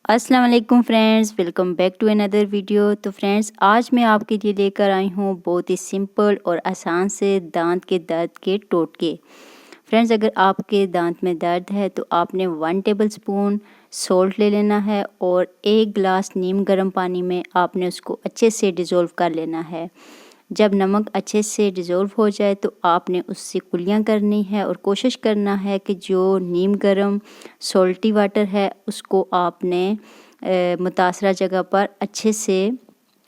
अस्सलाम वालेकुम friends, welcome back to another video. तो फ्रेंड्स, आज मैं आपके लिए लेकर आई हूँ बहुत ही सिंपल और आसान से दांत के दर्द के टोटके। फ्रेंड्स, अगर आपके दांत में दर्द है तो आपने 1 टेबल स्पून सॉल्ट ले लेना है और 1 गिलास नीम गर्म पानी में आपने उसको अच्छे से डिज़ोल्व कर लेना है। जब नमक अच्छे से डिज़ोल्व हो जाए तो आपने उससे कुलियाँ करनी है और कोशिश करना है कि जो नीम गर्म सॉल्टी वाटर है उसको आपने मुतासरा जगह पर अच्छे से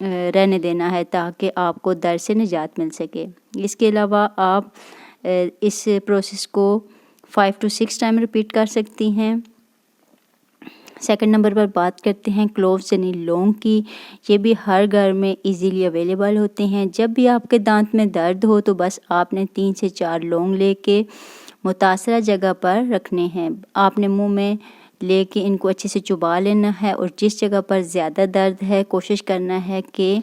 रहने देना है ताकि आपको दर्द से निजात मिल सके। इसके अलावा आप इस प्रोसेस को 5 to 6 टाइम रिपीट कर सकती हैं। सेकंड नंबर पर बात करते हैं क्लोव्स यानी लौंग की। ये भी हर घर में इजीली अवेलेबल होते हैं। जब भी आपके दांत में दर्द हो तो बस आपने 3 से 4 लौंग लेके मुतासरा जगह पर रखने हैं। आपने मुंह में लेके इनको अच्छे से चुबा लेना है और जिस जगह पर ज़्यादा दर्द है कोशिश करना है कि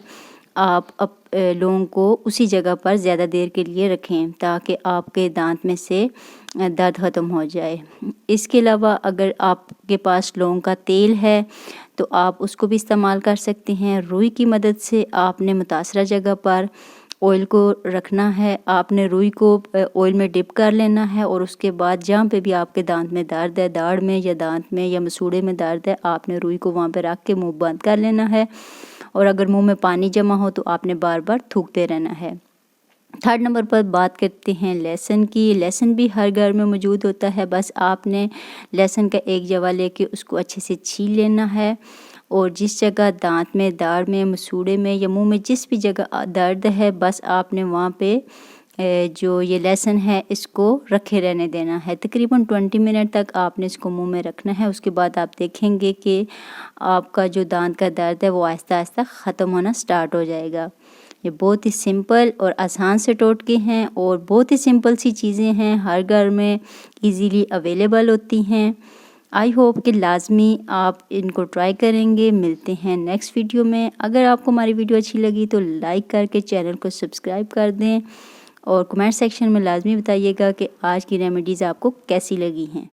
आप लौंग को उसी जगह पर ज़्यादा देर के लिए रखें ताकि आपके दांत में से दर्द ख़त्म हो जाए। इसके अलावा अगर आपके पास लौंग का तेल है तो आप उसको भी इस्तेमाल कर सकते हैं। रुई की मदद से आपने मुतासरा जगह पर ऑयल को रखना है। आपने रुई को ऑयल में डिप कर लेना है और उसके बाद जहाँ पे भी आपके दांत में दर्द है, दाढ़ में या दांत में या मसूड़े में दर्द है, आपने रुई को वहाँ पे रख के मुंह बंद कर लेना है और अगर मुंह में पानी जमा हो तो आपने बार बार थूकते रहना है। थर्ड नंबर पर बात करते हैं लहसुन की। लहसुन भी हर घर में मौजूद होता है। बस आपने लहसुन का एक जवा लेके उसको अच्छे से छील लेना है और जिस जगह दांत में, दाढ़ में, मसूड़े में या मुंह में जिस भी जगह दर्द है बस आपने वहाँ पे जो ये लहसुन है इसको रखे रहने देना है। तकरीबन 20 मिनट तक आपने इसको मुंह में रखना है। उसके बाद आप देखेंगे कि आपका जो दांत का दर्द है वो आहिस्ता आहिस्ता ख़त्म होना स्टार्ट हो जाएगा। ये बहुत ही सिंपल और आसान से टोटके हैं और बहुत ही सिंपल सी चीज़ें हैं, हर घर में इजीली अवेलेबल होती हैं। आई होप कि लाजमी आप इनको ट्राई करेंगे। मिलते हैं नेक्स्ट वीडियो में। अगर आपको हमारी वीडियो अच्छी लगी तो लाइक करके चैनल को सब्सक्राइब कर दें और कमेंट सेक्शन में लाजमी बताइएगा कि आज की रेमेडीज़ आपको कैसी लगी हैं।